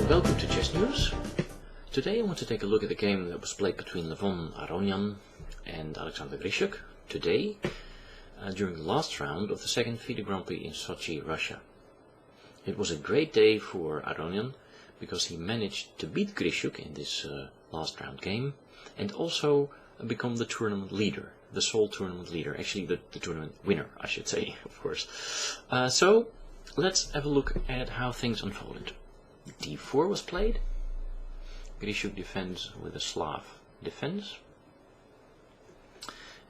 Welcome to Chess News. Today I want to take a look at the game that was played between Aronian and Alexander Grischuk today during the last round of the second FIDE Grand Prix in Sochi, Russia. It was a great day for Aronian because he managed to beat Grischuk in this last round game and also become the tournament leader, the sole tournament leader, actually the tournament winner I should say, of course. So let's have a look at how things unfolded. d4 was played. Grischuk defends with a Slav defense,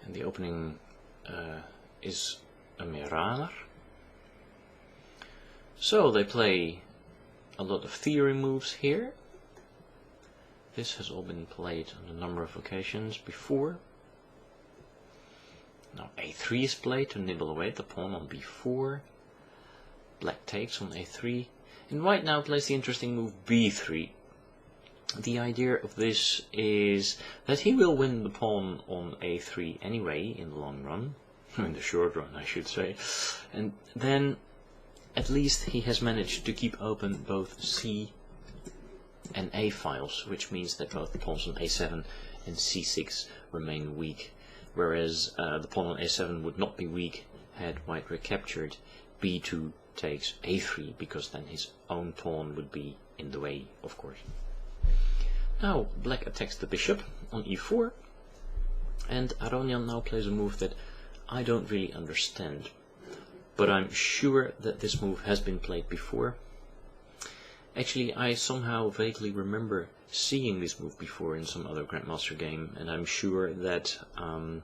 and the opening is a Meraner. So they play a lot of theory moves here. This has all been played on a number of occasions before. Now a3 is played to nibble away the pawn on b4. Black takes on a3. And white now plays the interesting move b3. The idea of this is that he will win the pawn on a3 anyway in the long run, in the short run I should say, and then at least he has managed to keep open both c and a files, which means that both the pawns on a7 and c6 remain weak, whereas the pawn on a7 would not be weak had white recaptured b2 takes a3, because then his own pawn would be in the way, of course. Now black attacks the bishop on e4, and Aronian now plays a move that I don't really understand, but I'm sure that this move has been played before. Actually, I somehow vaguely remember seeing this move before in some other Grandmaster game, and I'm sure that Aronian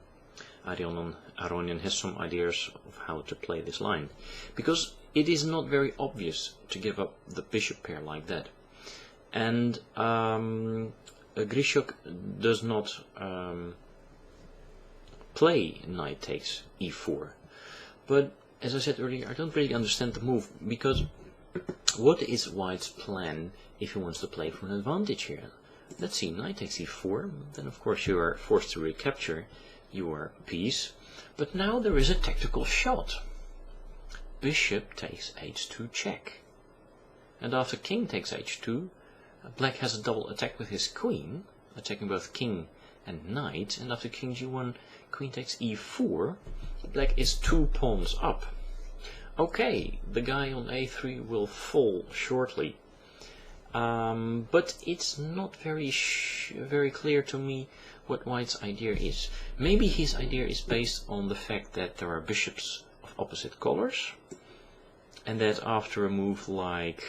has some ideas of how to play this line, because it is not very obvious to give up the bishop pair like that. And Grischuk does not play knight takes e4. But as I said earlier, I don't really understand the move, because what is white's plan if he wants to play for an advantage here? Let's see, knight takes e4, then of course you are forced to recapture your piece, but now there is a tactical shot. Bishop takes h2 check, and after king takes h2, black has a double attack with his queen, attacking both king and knight, and after king g1, queen takes e4, black is 2 pawns up. Okay, the guy on a3 will fall shortly, but it's not very clear to me what white's idea is. Maybe his idea is based on the fact that there are bishops of opposite colors, and that after a move like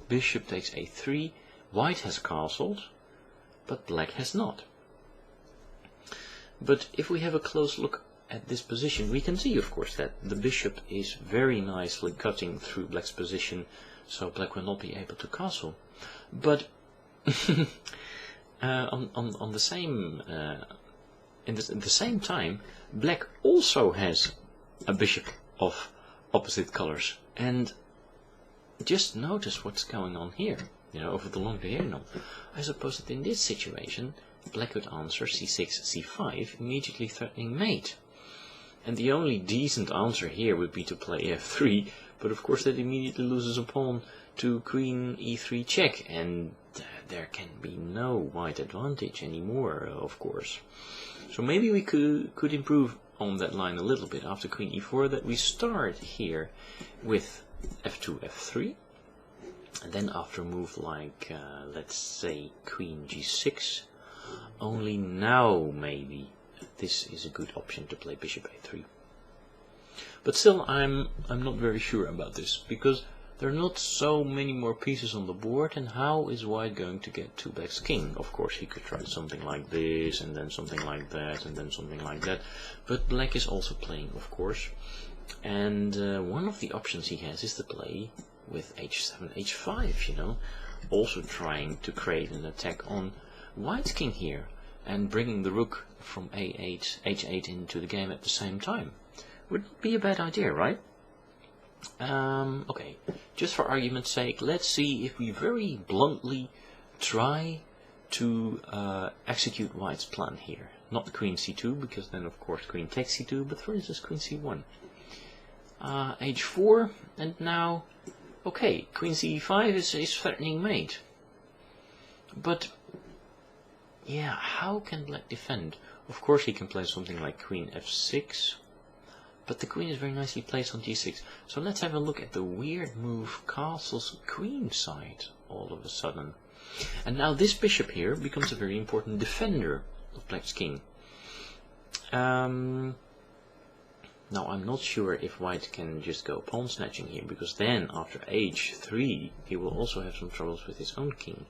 bishop takes a3, white has castled, but black has not. But if we have a close look at this position, we can see, of course, that the bishop is very nicely cutting through black's position, so black will not be able to castle. But on the same in the same time, black also has a bishop of opposite colors, and just notice what's going on here, over the long diagonal. I suppose that in this situation, black would answer c6, c5, immediately threatening mate. And the only decent answer here would be to play f3, but of course that immediately loses a pawn to queen e3 check, and there can be no white advantage anymore, of course. So maybe we could improve on that line a little bit after queen e4, that we start here with f2, f3, and then after a move like, let's say, queen g6, only now maybe this is a good option to play bishop a3. But still, I'm not very sure about this, because there are not so many more pieces on the board, and how is white going to get to black's king? Of course, he could try something like this, and then something like that, and then something like that, but black is also playing, of course, and one of the options he has is to play with h7, h5, also trying to create an attack on white's king here, and bringing the rook from a8, h8 into the game at the same time. Would not be a bad idea, right? Okay, just for argument's sake, let's see if we very bluntly try to execute white's plan here. Not queen c2, because then of course queen takes c2, but for instance queen c1. h4, and now Okay, queen c5 is threatening mate. But, yeah, how can black defend? Of course he can play something like queen f6, but the queen is very nicely placed on d6. So let's have a look at the weird move castle's queen side all of a sudden. And now this bishop here becomes a very important defender of black's king. Now I'm not sure if white can just go pawn snatching here, because then after h3 he will also have some troubles with his own king.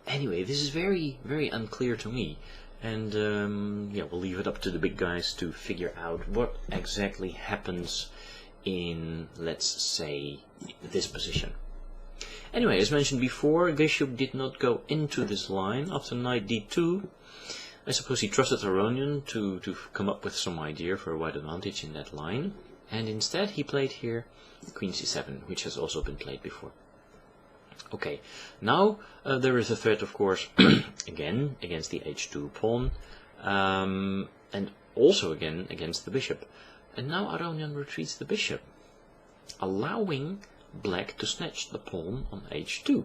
Anyway, this is very, very unclear to me, and yeah, we'll leave it up to the big guys to figure out what exactly happens in, let's say, this position. Anyway, as mentioned before, Grischuk did not go into this line after knight d2. I suppose he trusted Aronian to come up with some idea for a white advantage in that line, and instead he played here queen c7, which has also been played before. Okay, now there is a threat, of course, again against the h2 pawn, and also again against the bishop. And now Aronian retreats the bishop, allowing black to snatch the pawn on h2.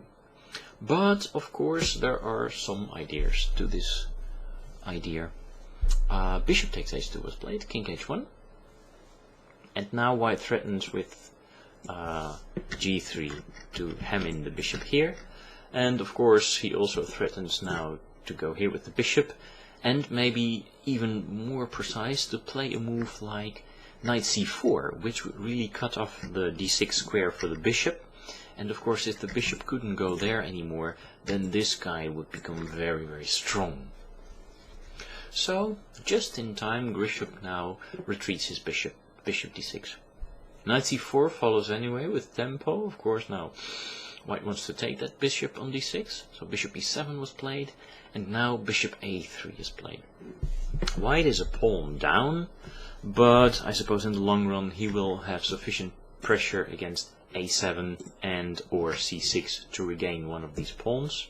But of course there are some ideas to this idea. Bishop takes h2 was played, king h1, and now white threatens with g3 to hem in the bishop here, and of course he also threatens now to go here with the bishop, and maybe even more precise to play a move like knight c4, which would really cut off the d6 square for the bishop. And of course if the bishop couldn't go there anymore, then this guy would become very, very strong. So, just in time, Grischuk now retreats his bishop, bishop d6. Knight c4 follows anyway with tempo, of course. Now white wants to take that bishop on d6, so bishop e7 was played, and now bishop a3 is played. White is a pawn down, but I suppose in the long run he will have sufficient pressure against a7 and or c6 to regain one of these pawns.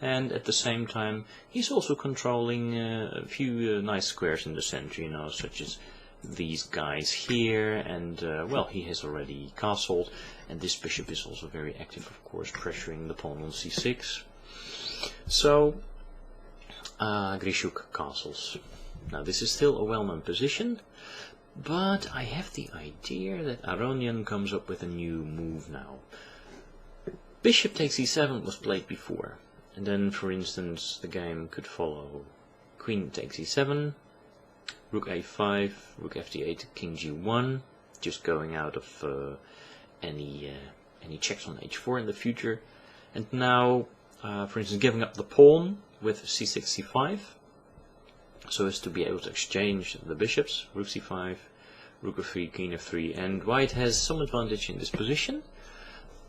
And at the same time he's also controlling a few nice squares in the center, you know, such as these guys here, and well, he has already castled, and this bishop is also very active, of course, pressuring the pawn on c6. So Grischuk castles. Now this is still a well-known position, but I have the idea that Aronian comes up with a new move now. Bishop takes e7 was played before, and then for instance the game could follow queen takes e7, rook a5, rook fd8, king g1, just going out of any checks on h4 in the future, and now for instance giving up the pawn with c6 c5, so as to be able to exchange the bishops, rook c5, rook f3, king f3, and white has some advantage in this position,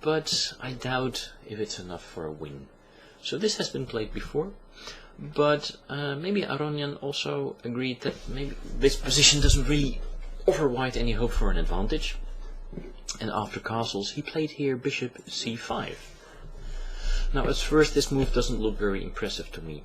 but I doubt if it's enough for a win. So this has been played before, but maybe Aronian also agreed that maybe this position doesn't really offer white any hope for an advantage, and after castles he played here bishop c5. Now at first this move doesn't look very impressive to me,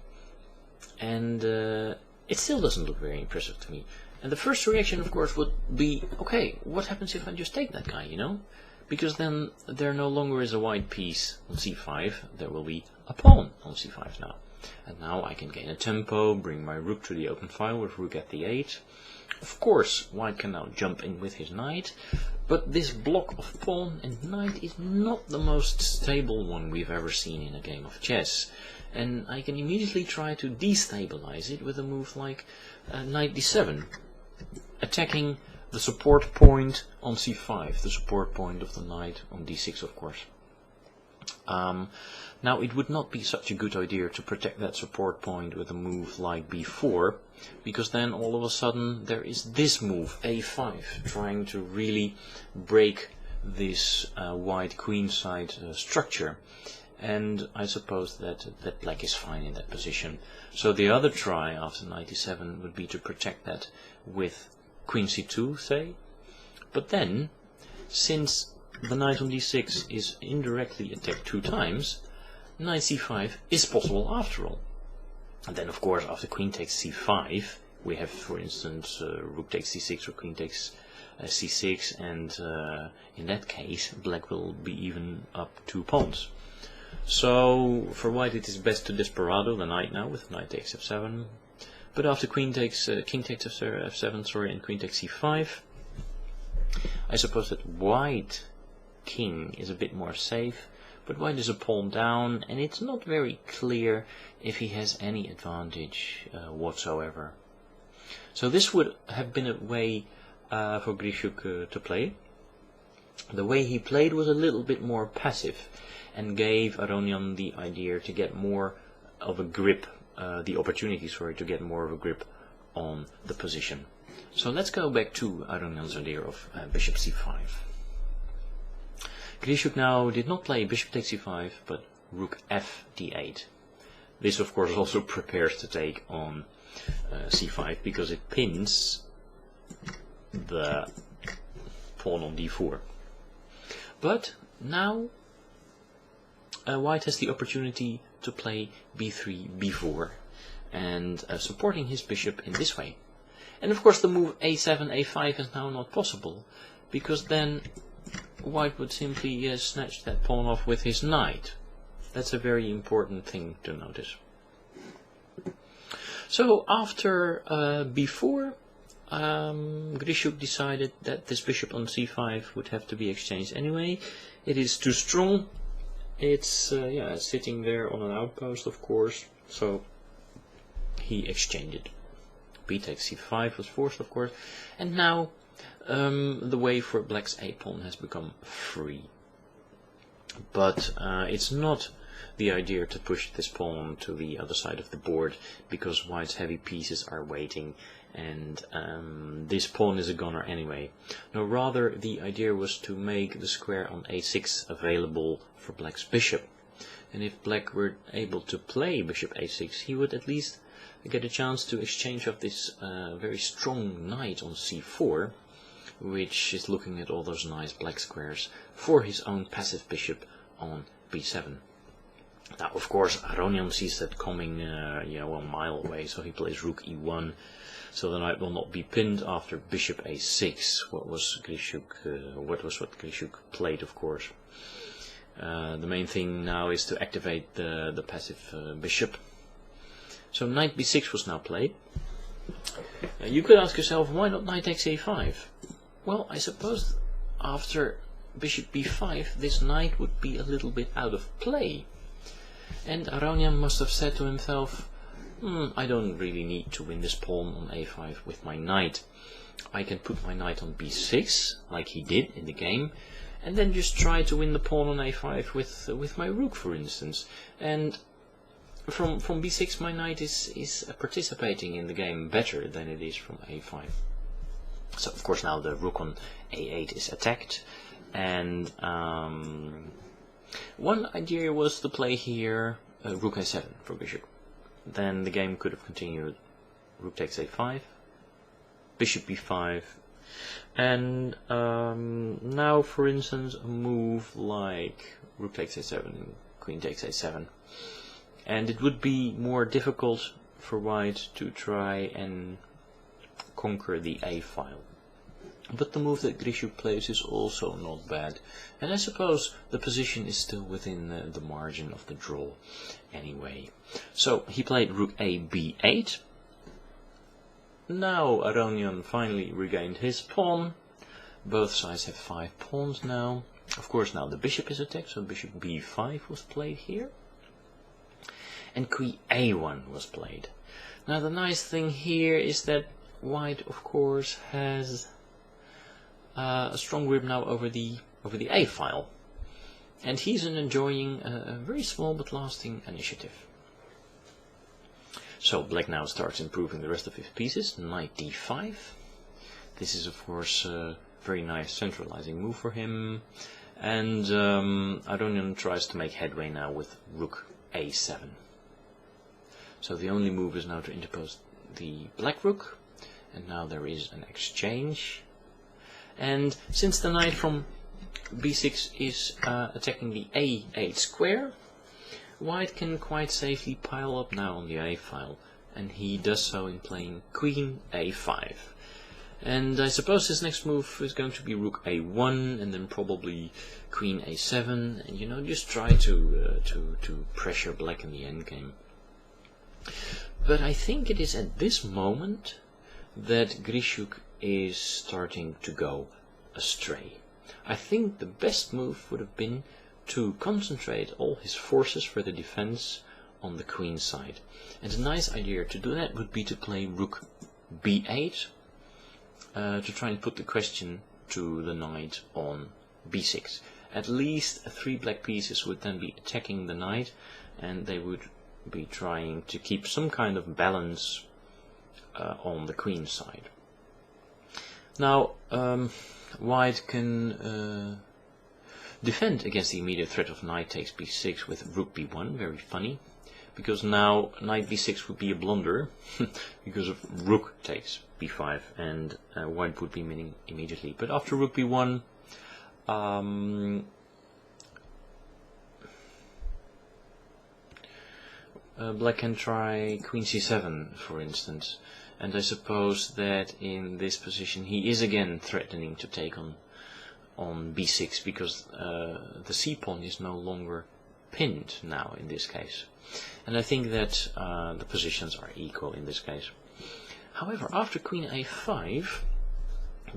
and it still doesn't look very impressive to me. And the first reaction of course would be, okay, what happens if I just take that guy, you know? Because then there no longer is a white piece on c5, there will be a pawn on c5 now. And now I can gain a tempo, bring my rook to the open file with rook at the 8. Of course, white can now jump in with his knight, but this block of pawn and knight is not the most stable one we've ever seen in a game of chess. And I can immediately try to destabilize it with a move like knight d7, attacking the support point on c5, the support point of the knight on d6, of course. Now it would not be such a good idea to protect that support point with a move like b4, because then all of a sudden there is this move, a5, trying to really break this white queenside structure. And I suppose that black is fine in that position. So the other try after knight e7 would be to protect that with queen c2, say. But then, since the knight on d6 is indirectly attacked 2 times, knight c5 is possible after all. And then of course after queen takes c5 we have, for instance, rook takes c6 or queen takes c6, and in that case black will be even up 2 pawns. So for white it is best to desperado the knight now with knight takes f7, but after king takes f7, sorry, and queen takes c5, I suppose that white king is a bit more safe, but white is a pawn down, and it's not very clear if he has any advantage whatsoever. So this would have been a way for Grischuk to play. The way he played was a little bit more passive, and gave Aronian the idea to get more of a grip, the opportunity, sorry, to get more of a grip on the position. So let's go back to Aronian's idea of bishop c5. Grischuk now did not play bishop takes c5, but rook f d8. This of course also prepares to take on c5, because it pins the pawn on d4. But now white has the opportunity to play b3, b4, and supporting his bishop in this way. And of course the move a7, a5 is now not possible, because then white would simply snatch that pawn off with his knight. That's a very important thing to notice. So after b4, Grischuk decided that this bishop on c5 would have to be exchanged anyway. It is too strong. It's it's sitting there on an outpost, of course, so he exchanged it. B takes c5 was forced, of course, and now the way for black's a pawn has become free. But it's not the idea to push this pawn to the other side of the board, because white's heavy pieces are waiting, and this pawn is a goner anyway. No, rather the idea was to make the square on a6 available for black's bishop, and if black were able to play bishop a6, he would at least get a chance to exchange off this very strong knight on c4, which is looking at all those nice black squares, for his own passive bishop on b7. Now of course Aronian sees that coming a mile away, so he plays rook e1, so the knight will not be pinned after bishop a6. What Grischuk played, of course. The main thing now is to activate the passive bishop. So knight b6 was now played. You could ask yourself, why not knight takes a5? Well, I suppose after bishop b5 this knight would be a little bit out of play, and Aronian must have said to himself, I don't really need to win this pawn on a5 with my knight. I can put my knight on b6 like he did in the game, and then just try to win the pawn on a5 with my rook, for instance. And from b6 my knight is participating in the game better than it is from a5. So of course now the rook on a8 is attacked, and one idea was to play here rook a7 for Grischuk. Then the game could have continued rook takes a5, bishop b5, and now for instance a move like rook takes a7 and queen takes a7, and it would be more difficult for white to try and conquer the a file. But the move that Grischuk plays is also not bad, and I suppose the position is still within the margin of the draw anyway. So he played rook a b8. Now Aronian finally regained his pawn. Both sides have 5 pawns now. Of course now the bishop is attacked, so bishop b5 was played here. And queen a1 was played. Now the nice thing here is that white of course has a strong grip now over the a file, and he's enjoying a very small but lasting initiative. So black now starts improving the rest of his pieces. Knight d5. This is of course a very nice centralizing move for him, and Aronian tries to make headway now with rook a7. So the only move is now to interpose the black rook, and now there is an exchange. And since the knight from b6 is attacking the a8 square, white can quite safely pile up now on the a file, and he does so in playing queen a5. And I suppose his next move is going to be rook a1, and then probably queen a7, and just try to pressure black in the endgame. But I think it is at this moment that Grischuk is starting to go astray. I think the best move would have been to concentrate all his forces for the defense on the queen side. And a nice idea to do that would be to play rook b8, to try and put the question to the knight on b6. At least 3 black pieces would then be attacking the knight, and they would be trying to keep some kind of balance on the queen side. Now, white can defend against the immediate threat of knight takes b6 with rook b1, very funny, because now knight b6 would be a blunder because of rook takes b5, and white would be winning immediately. But after rook b1, black can try queen c7, for instance, and I suppose that in this position he is again threatening to take on b6, because the c-pawn is no longer pinned now in this case. And I think that the positions are equal in this case. However, after queen a5,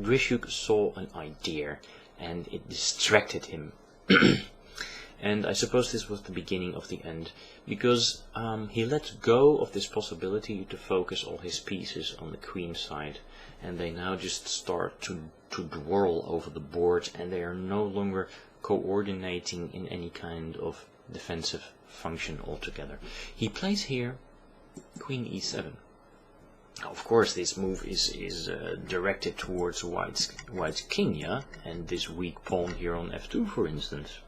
Grischuk saw an idea, and it distracted him. And I suppose this was the beginning of the end, because he let go of this possibility to focus all his pieces on the queen side, and they now just start to whirl over the board, and they are no longer coordinating in any kind of defensive function altogether. He plays here queen e7. Now, of course, this move is directed towards white's king, yeah, and this weak pawn here on f2, for instance.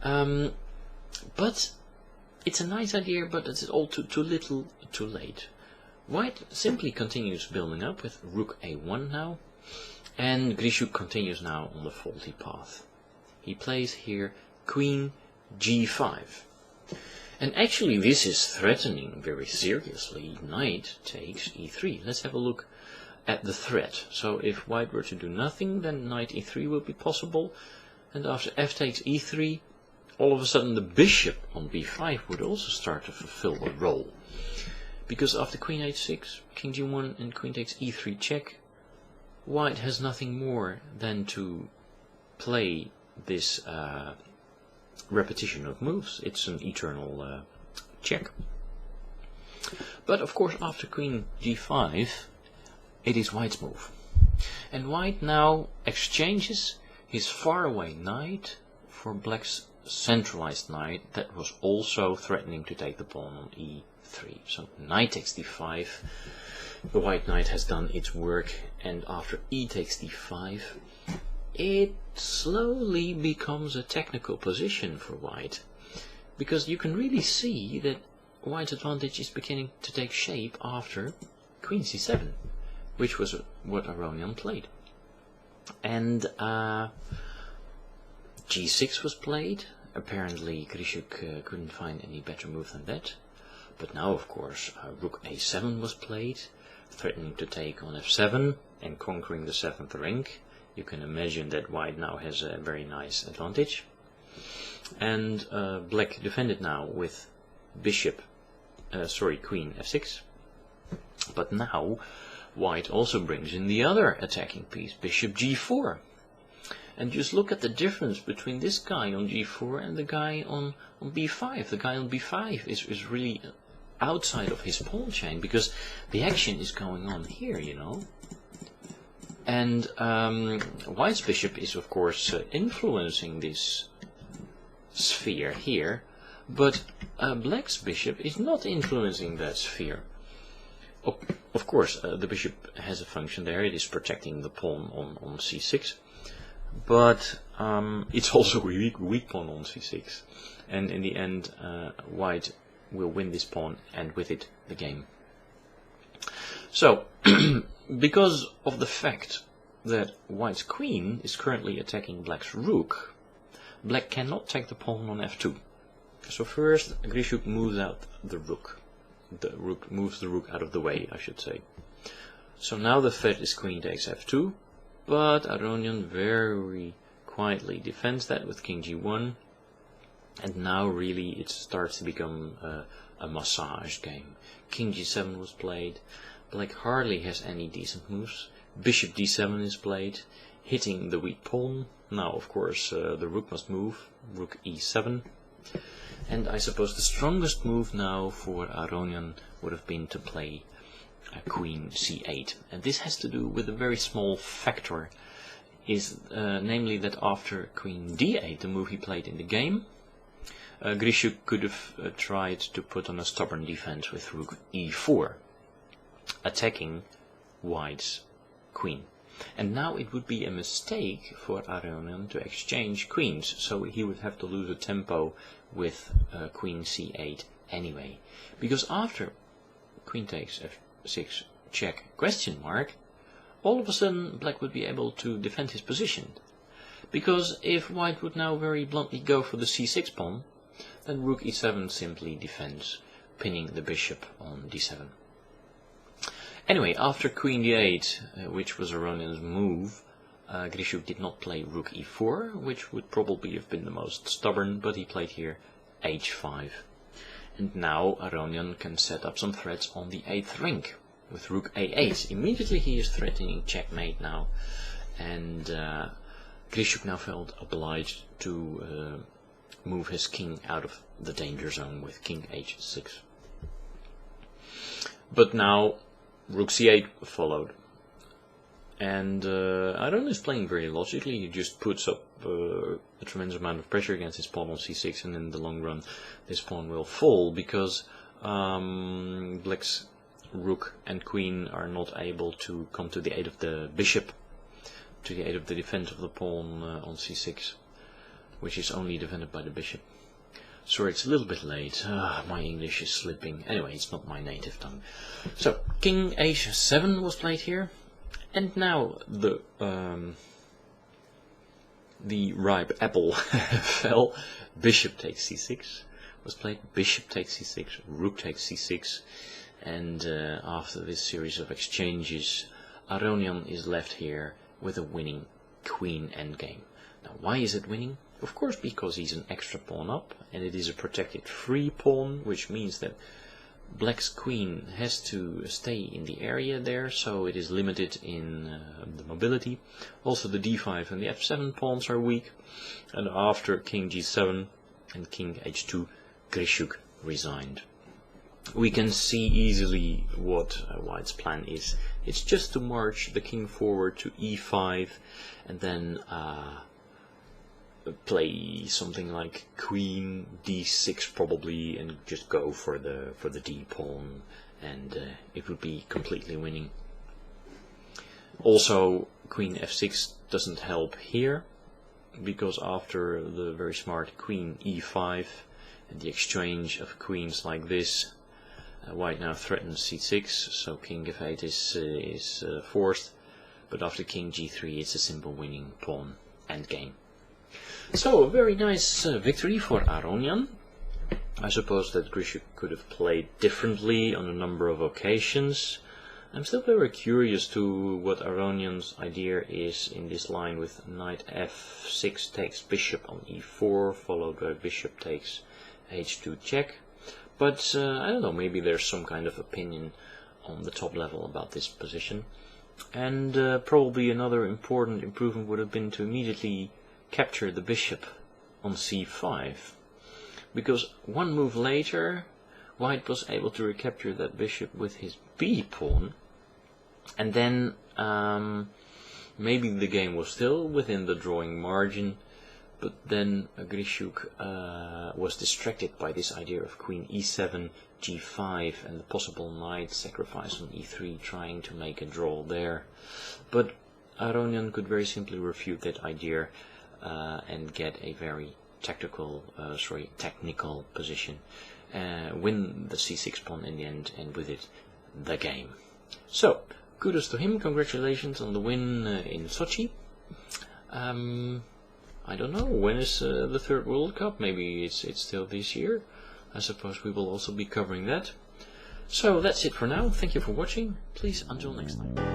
But it's a nice idea, but it's all too little, too late. White simply continues building up with rook a1 now, and Grischuk continues now on the faulty path. He plays here queen g5. And actually this is threatening very seriously. Knight takes e3. Let's have a look at the threat. So if white were to do nothing, then knight e3 would be possible, and after f takes e3, all of a sudden the bishop on b5 would also start to fulfill a role. Because after queen h6, king g1 and queen takes e3 check, white has nothing more than to play this repetition of moves. It's an eternal check. But of course after queen g5, it is white's move. And white now exchanges his faraway knight for black's centralized knight that was also threatening to take the pawn on e3. So knight takes d5, the white knight has done its work, and after e takes d5, it slowly becomes a technical position for white, because you can really see that white's advantage is beginning to take shape after queen c7, which was what Aronian played. And g6 was played. Apparently Grischuk couldn't find any better move than that. But now, of course, rook a7 was played, threatening to take on f7 and conquering the 7th rank. You can imagine that white now has a very nice advantage. And black defended now with queen f6. But now white also brings in the other attacking piece, bishop g4. And just look at the difference between this guy on g4 and the guy on b5. The guy on b5 is really outside of his pawn chain, because the action is going on here, you know. And white's bishop is of course influencing this sphere here, but black's bishop is not influencing that sphere. Of course, the bishop has a function there. It is protecting the pawn on c6. But it's also a weak pawn on c6, and in the end white will win this pawn, and with it the game. So because of the fact that white's queen is currently attacking black's rook, black cannot take the pawn on f2. So first Grischuk moves out the rook. The rook moves the rook out of the way, I should say. So now the threat is queen takes f2, but Aronian very quietly defends that with king g1, and now really it starts to become a massage game. King g7 was played, black hardly has any decent moves, bishop d7 is played, hitting the weak pawn. Now of course the rook must move, rook e7, and I suppose the strongest move now for Aronian would have been to play queen c8, and this has to do with a very small factor, is namely that after queen d8, the move he played in the game, Grischuk could have tried to put on a stubborn defense with rook e4, attacking white's queen. And now it would be a mistake for Aronian to exchange queens, so he would have to lose a tempo with queen c8 anyway. Because after queen takes f6 check question mark, all of a sudden black would be able to defend his position. Because if white would now very bluntly go for the c6 pawn, then rook e7 simply defends, pinning the bishop on d7. Anyway, after queen d8, which was Aronian's move, Grischuk did not play rook e4, which would probably have been the most stubborn, but he played here h5. And now Aronian can set up some threats on the 8th rank with rook a8. Immediately he is threatening checkmate now, and Grischuk now felt obliged to move his king out of the danger zone with king h6. But now rook c8 followed, and Aronian is playing very logically. He just puts up a tremendous amount of pressure against his pawn on c6, and in the long run this pawn will fall, because black's rook and queen are not able to come to the aid of the bishop, to the aid of the defense of the pawn on c6, which is only defended by the bishop. Sorry, it's a little bit late. My English is slipping. Anyway, it's not my native tongue. So, king h7 was played here, and now the ripe apple fell. Bishop takes c6 was played. Bishop takes c6. Rook takes c6, and after this series of exchanges, Aronian is left here with a winning queen endgame. Now, why is it winning? Of course, because he's an extra pawn up, and it is a protected free pawn, which means that black's queen has to stay in the area there, so it is limited in the mobility. Also, the d5 and the f7 pawns are weak, and after king g7 and king h2, Grischuk resigned. We can see easily what white's plan is. It's just to march the king forward to e5, and then play something like queen d6 probably, and just go for the d pawn, and it would be completely winning. Also, queen f6 doesn't help here, because after the very smart queen e5 and the exchange of queens like this, white now threatens c6, so king f8 is forced, but after king g3 it's a simple winning pawn endgame. So, a very nice victory for Aronian. I suppose that Grischuk could have played differently on a number of occasions. I'm still very curious to what Aronian's idea is in this line with knight f6 takes bishop on e4, followed by bishop takes h2 check. But I don't know, maybe there's some kind of opinion on the top level about this position. And probably another important improvement would have been to immediately capture the bishop on c5, because one move later white was able to recapture that bishop with his b pawn, and then maybe the game was still within the drawing margin, but then Grischuk was distracted by this idea of queen e7, g5 and the possible knight sacrifice on e3, trying to make a draw there. But Aronian could very simply refute that idea and get a very technical position, win the c6 pawn in the end, and with it the game. So, kudos to him, congratulations on the win in Sochi. I don't know, when is the third World Cup? Maybe it's still this year. I suppose we will also be covering that. So that's it for now. Thank you for watching. Please, until next time.